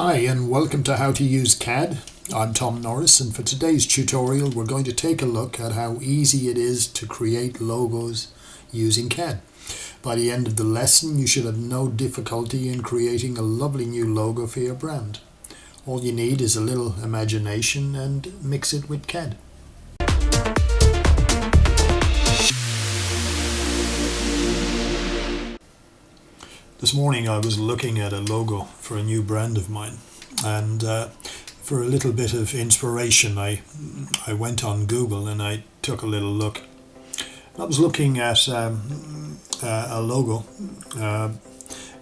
Hi and welcome to How to Use CAD. I'm Tom Norris, and for today's tutorial we're going to take a look at how easy it is to create logos using CAD. By the end of the lesson you should have no difficulty in creating a lovely new logo for your brand. All you need is a little imagination and mix it with CAD. This morning I was looking at a logo for a new brand of mine, and for a little bit of inspiration I went on Google and I took a little look. I was looking at a logo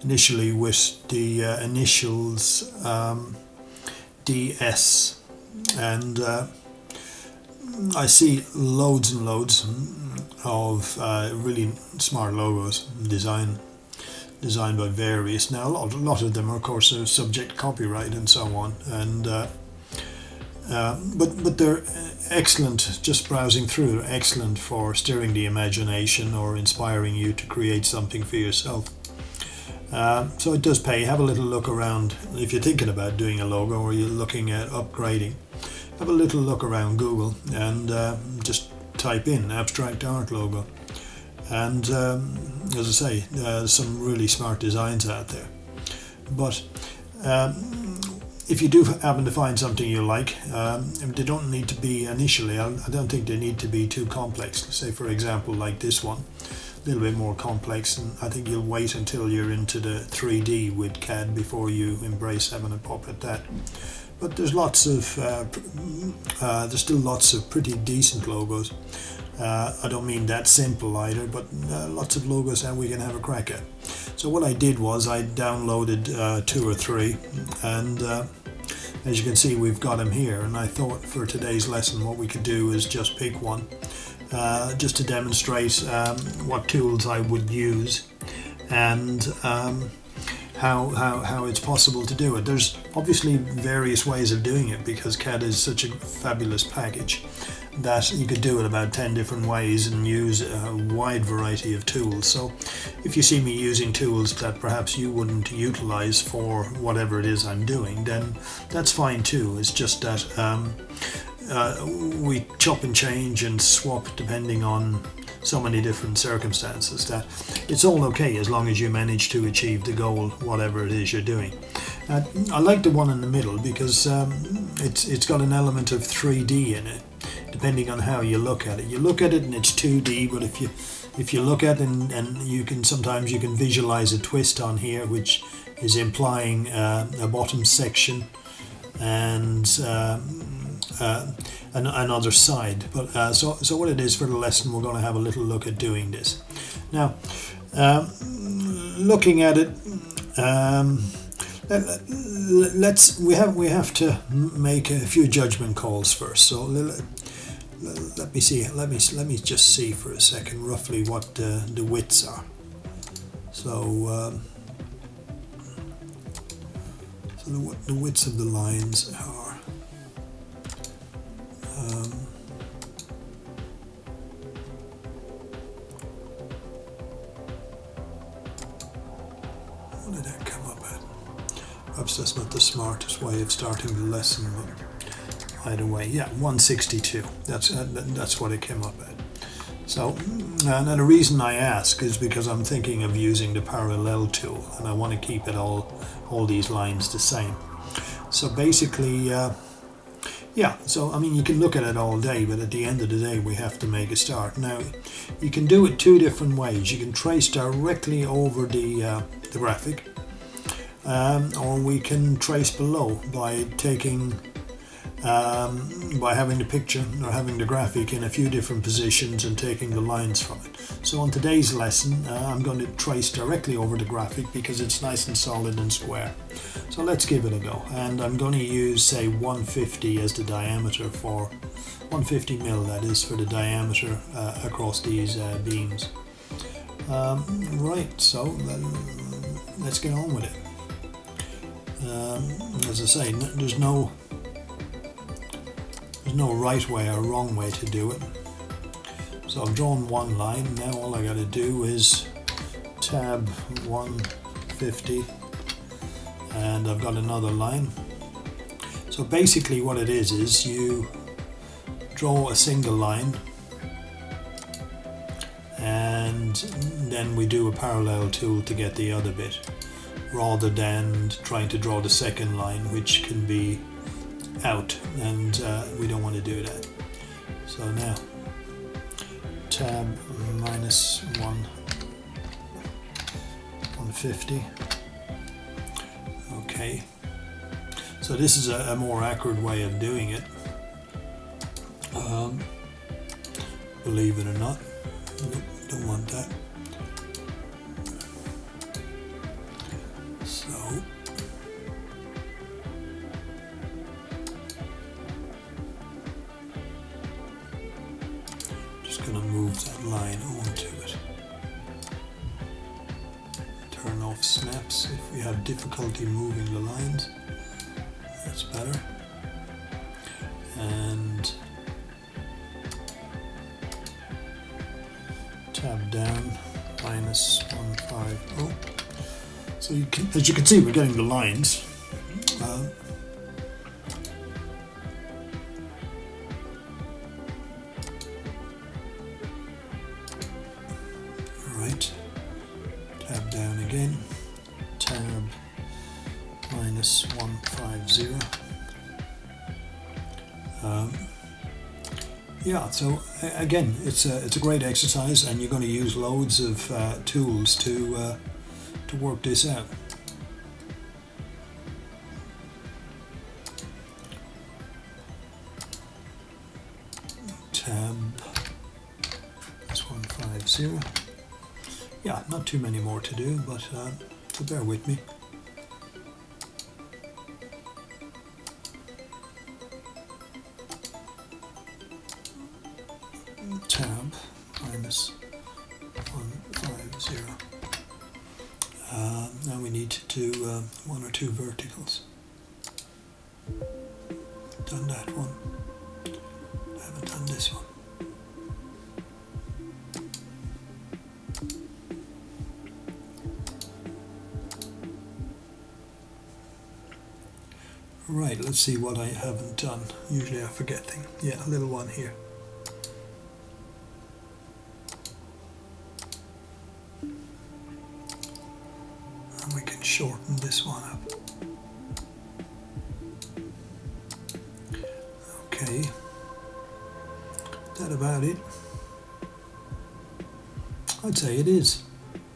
initially with the initials DS, and I see loads and loads of really smart logos designed by various. Now a lot of them, of course, are subject to copyright and so on, and but they're excellent. Just browsing through, they're excellent for stirring the imagination or inspiring you to create something for yourself. So it does pay. Have a little look around if you're thinking about doing a logo or you're looking at upgrading. Have a little look around Google and just type in abstract art logo. And as I say, some really smart designs out there. But if you do happen to find something you like, they don't need to be initially, I don't think they need to be too complex. Say for example like this one, a little bit more complex, and I think you'll wait until you're into the 3D with CAD before you embrace having a pop at that. But there's still lots of pretty decent logos. I don't mean that simple either, but lots of logos that we can have a crack at. So what I did was I downloaded 2 or 3, and as you can see we've got them here, and I thought for today's lesson what we could do is just pick one just to demonstrate what tools I would use and how it's possible to do it. There's obviously various ways of doing it because CAD is such a fabulous package that you could do it about 10 different ways and use a wide variety of tools. So if you see me using tools that perhaps you wouldn't utilize for whatever it is I'm doing, then that's fine too. It's just that we chop and change and swap depending on so many different circumstances that it's all okay as long as you manage to achieve the goal, whatever it is you're doing. I like the one in the middle because it's got an element of 3D in it, depending on how you look at it. You look at it and it's 2D, but if you look at it and you can sometimes visualize a twist on here, which is implying a bottom section and another side. But so what it is for the lesson, we're going to have a little look at doing this. Now, looking at it, we have to make a few judgment calls first. So let me see. Let me just see for a second roughly what the widths are. So the widths of the lines are. What did that come up at? Perhaps that's not the smartest way of starting the lesson, but either way, yeah, 162. That's what it came up at. So now the reason I ask is because I'm thinking of using the parallel tool, and I want to keep it all these lines the same. So basically, yeah, so I mean you can look at it all day, but at the end of the day we have to make a start. Now you can do it 2 different ways. You can trace directly over the graphic, or we can trace below by taking by having the picture or having the graphic in a few different positions and taking the lines from it. So on today's lesson I'm going to trace directly over the graphic because it's nice and solid and square. So let's give it a go, and I'm going to use say 150 as the diameter for 150 mil, that is, for the diameter across these beams. Right, so let's get on with it. As I say, there's no right way or wrong way to do it. So I've drawn one line. Now all I got to do is tab 150 and I've got another line. So basically what it is you draw a single line and then we do a parallel tool to get the other bit, rather than trying to draw the second line, which can be out, and we don't want to do that. So now tab -150. Okay, so this is a more accurate way of doing it, believe it or not. Nope, don't want that. So just going to move that line onto it. Turn off snaps if we have difficulty moving the lines. That's better. And tab down -150. So you can, as you can see, we're getting the lines. Right. Tab down again. Tab -150. Yeah, so again, it's a great exercise, and you're going to use loads of tools to work this out. Tab -150. Yeah, not too many more to do, but so bear with me. Tab -150. Now we need to do one or two verticals. Done that one. Haven't done this one. Right, let's see what I haven't done. Usually I forget things. Yeah, a little one here. And we can shorten this one up. Okay. Is that about it? I'd say it is.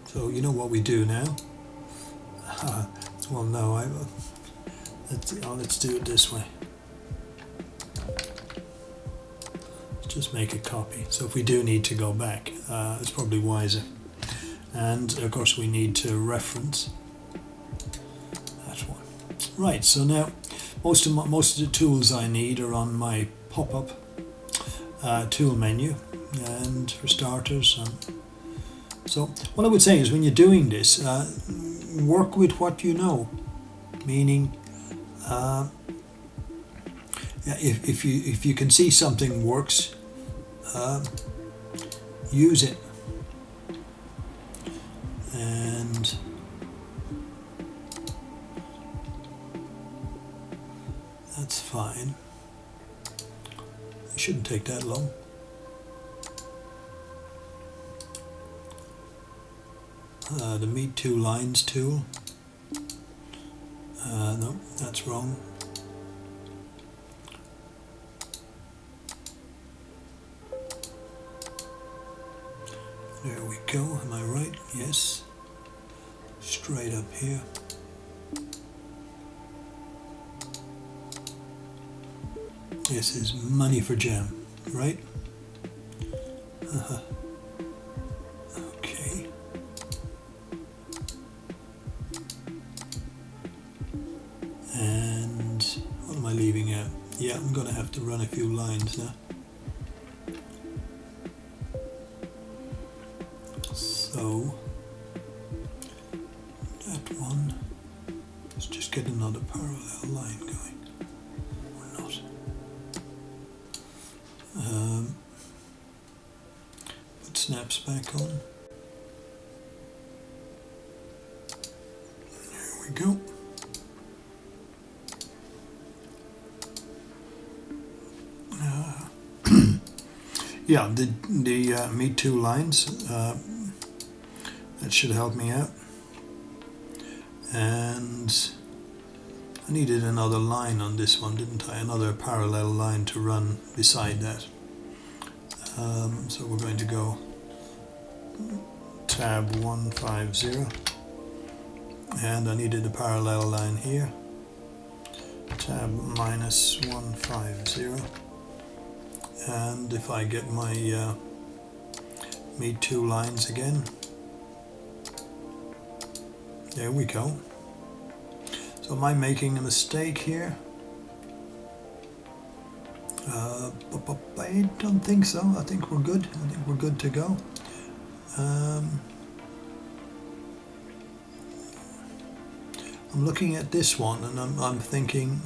So you know what we do now? Well, no, let's do it this way. Let's just make a copy. So if we do need to go back, it's probably wiser. And of course we need to reference that one. Right, so now most of the tools I need are on my pop-up tool menu, and for starters. So what I would say is, when you're doing this, work with what you know. Meaning, if you can see something works, use it. And that's fine. It shouldn't take that long. The Meet Two Lines tool. No, that's wrong. There we go. Am I right? Yes. Straight up here. This is money for jam, right? Okay. And what am I leaving out? Yeah, I'm going to have to run a few lines now. So that one, let's just get another parallel line going, or not. Put snaps back on. There we go. yeah, the meet two lines, that should help me out. And I needed another line on this one, didn't I? Another parallel line to run beside that. So we're going to go tab 150, and I needed a parallel line here, tab -150, and if I get my meet two lines again, there we go. So am I making a mistake here? I don't think so. I think we're good. I think we're good to go. I'm looking at this one and I'm thinking,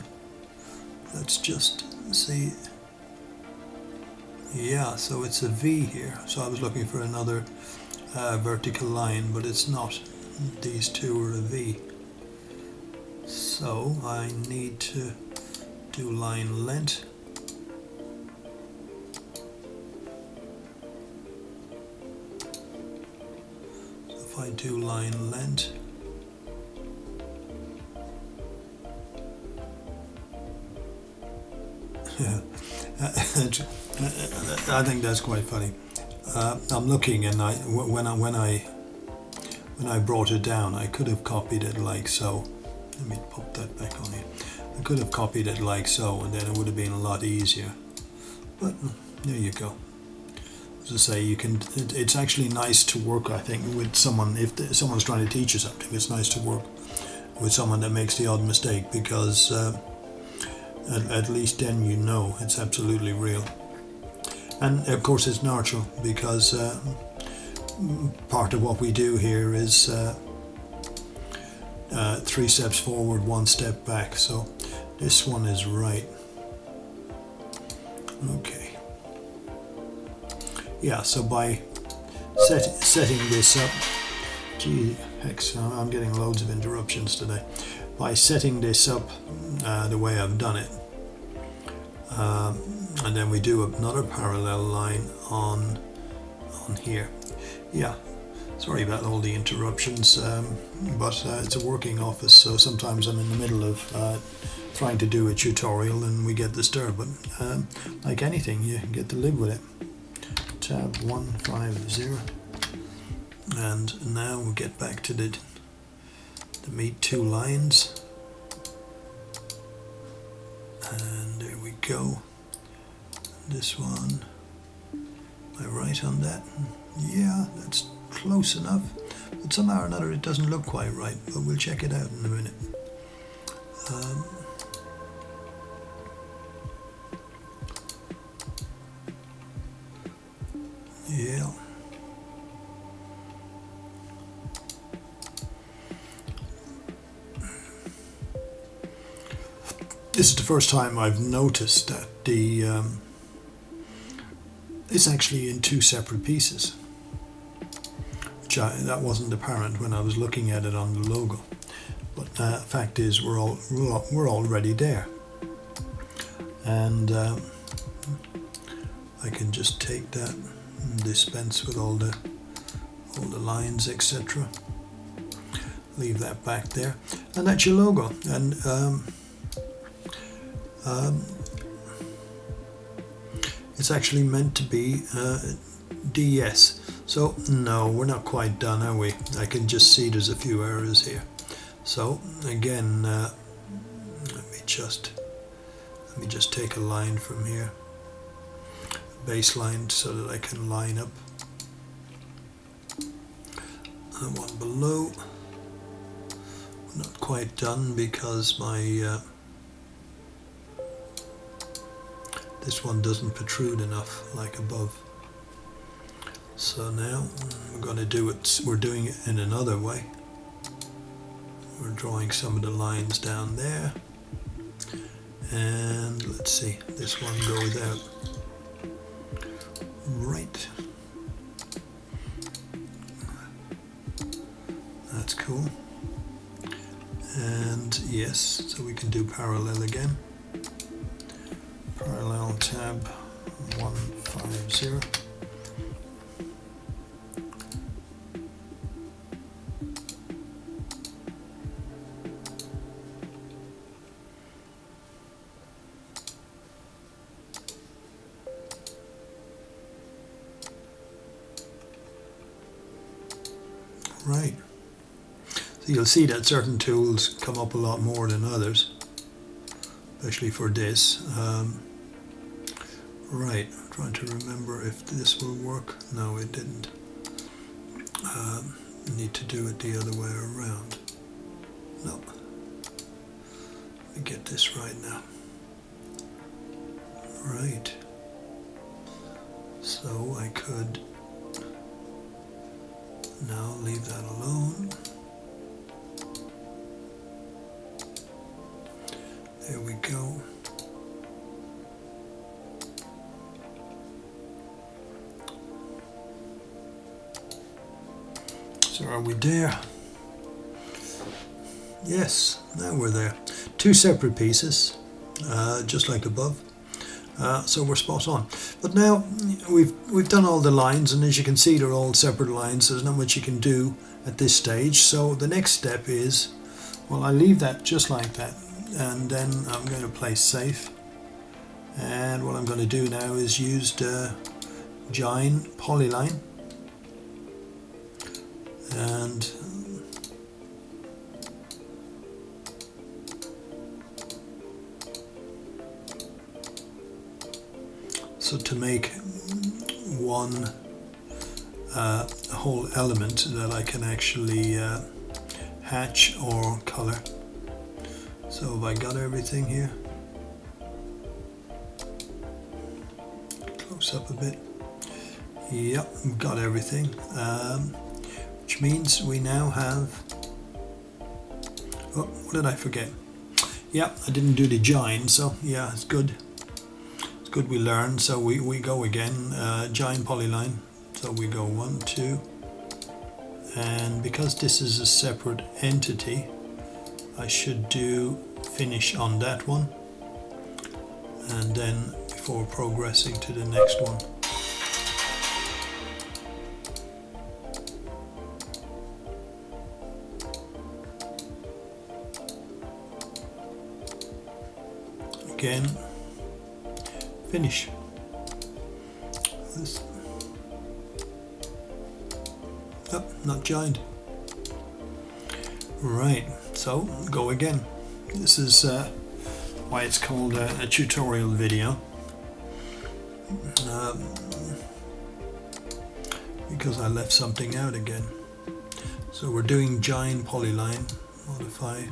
let's just see. Yeah, so it's a V here. So I was looking for another vertical line, but it's not. These two are a V. So I need to do line length. So if I do line length, I think that's quite funny. I'm looking, and when I brought it down, I could have copied it like so. Let me pop that back on here. I could have copied it like so, and then it would have been a lot easier. But there you go. As I say, you can. It's actually nice to work, I think, with someone. If someone's trying to teach you something, it's nice to work with someone that makes the odd mistake, because at least then you know it's absolutely real. And of course it's natural, because part of what we do here is 3 steps forward, 1 step back. So this one is right. Okay. Yeah, so by setting this up, gee, heck, I'm getting loads of interruptions today. By setting this up the way I've done it, and then we do another parallel line on here. Yeah, sorry about all the interruptions, but it's a working office, so sometimes I'm in the middle of trying to do a tutorial and we get disturbed, but like anything, you get to live with it. Tab 150, and now we'll get back to the meet two lines, and there we go. This one, am I right on that? Yeah, that's close enough, but somehow or another it doesn't look quite right, but we'll check it out in a minute. Yeah. This is the first time I've noticed that it's actually in 2 separate pieces, which that wasn't apparent when I was looking at it on the logo. But fact is, we're already there, and I can just take that and dispense with all the lines, etc. Leave that back there, and that's your logo. And it's actually meant to be DS. So no, we're not quite done, are we? I can just see there's a few errors here. So again, let me just take a line from here, baseline, so that I can line up the one below. We're not quite done because my this one doesn't protrude enough like above. So now we're going to do it. We're doing it in another way. We're drawing some of the lines down there, and let's see, this one goes out right. That's cool. And yes, so we can do parallel again. Parallel tab 150. 50. Right. So you'll see that certain tools come up a lot more than others, especially for this. Right, I'm trying to remember if this will work. No, it didn't. Need to do it the other way around. No. Let me get this right now. Right. So I could now leave that alone. There we go. So are we there? Yes, now we're there. Two separate pieces, just like above. So we're spot on. But now we've done all the lines, and as you can see, they're all separate lines. There's not much you can do at this stage. So the next step is, well, I leave that just like that, and then I'm going to place save. And what I'm going to do now is use the Join polyline, and so to make one whole element that I can actually hatch or color. So have I got everything here? Close up a bit. Yep, got everything. Which means we now have, oh, what did I forget? Yeah, I didn't do the join, so yeah, it's good. It's good we learned. So we go again, join polyline. So we go 1, 2, and because this is a separate entity, I should do finish on that one, and then before progressing to the next one. Again, finish. This, oh, not joined. Right, so go again. This is why it's called a tutorial video, because I left something out again. So we're doing join polyline, modify.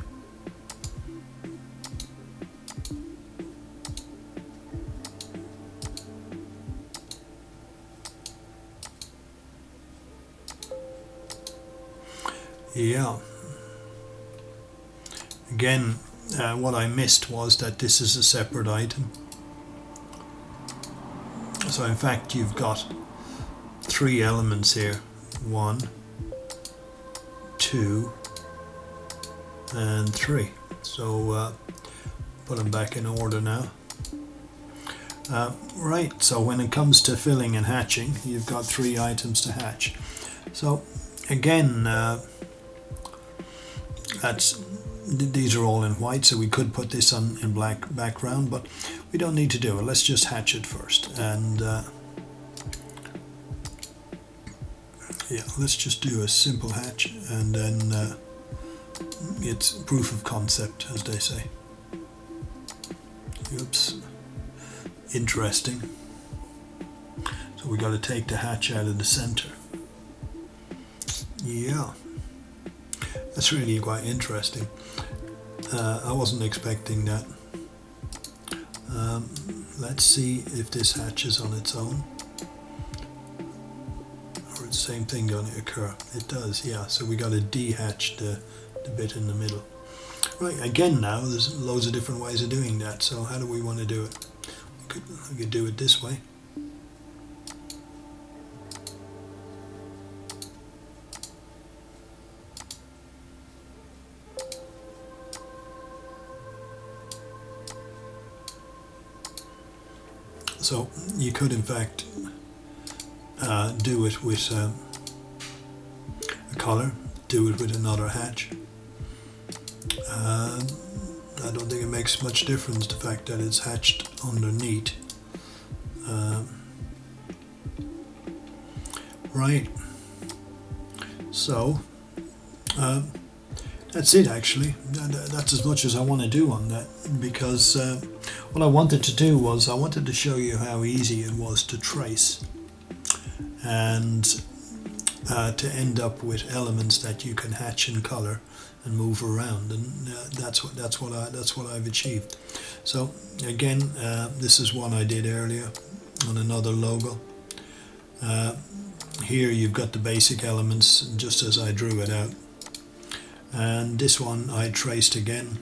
Yeah. Again, what I missed was that this is a separate item. So in fact, you've got 3 elements here. 1, 2, and 3. So put them back in order now. Right, so when it comes to filling and hatching, you've got 3 items to hatch. So again, these are all in white, so we could put this on in black background, but we don't need to do it. Let's just hatch it first, and yeah, let's just do a simple hatch, and then it's proof of concept, as they say. Oops, interesting. So we got to take the hatch out of the center. Yeah. That's really quite interesting. I wasn't expecting that. Let's see if this hatches on its own, or the same thing going to occur. It does, yeah. So we got to dehatch the bit in the middle. Right, again now, there's loads of different ways of doing that. So how do we want to do it? We could do it this way. So you could in fact do it with a color, do it with another hatch. I don't think it makes much difference, the fact that it's hatched underneath. Right, so that's it actually. That's as much as I want to do on that, because what I wanted to do was I wanted to show you how easy it was to trace and to end up with elements that you can hatch in color and move around, and that's what I've achieved. So again, this is one I did earlier on another logo. Here you've got the basic elements just as I drew it out, and this one I traced again,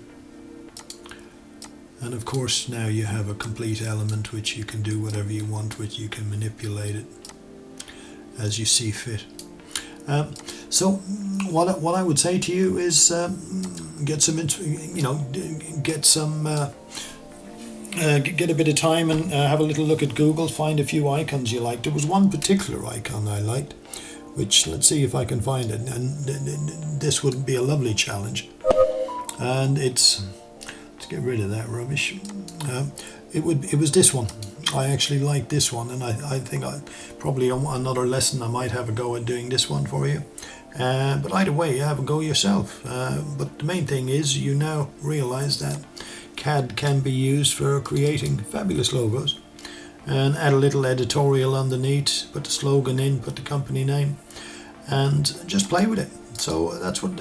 and of course now you have a complete element which you can do whatever you want with. You can manipulate it as you see fit. So what I would say to you is get a bit of time and have a little look at Google, find a few icons you liked. There was one particular icon I liked, which, let's see if I can find it, and this would be a lovely challenge. And let's get rid of that rubbish. It was this one. I actually like this one, and I think probably another lesson I might have a go at doing this one for you. But either way, have a go yourself. But the main thing is you now realize that CAD can be used for creating fabulous logos, and add a little editorial underneath, put the slogan in, put the company name, and just play with it. So that's what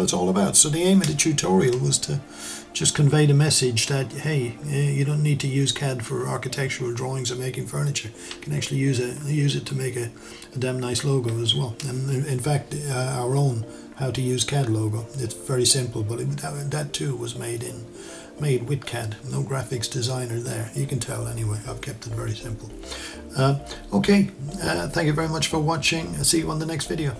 it's all about. So the aim of the tutorial was to just convey the message that, hey, you don't need to use CAD for architectural drawings or making furniture. You can actually use it to make a damn nice logo as well. And in fact, our own how to use CAD logo, it's very simple, but that too was made with CAD. No graphics designer there. You can tell anyway. I've kept it very simple. Okay, thank you very much for watching. I'll see you on the next video.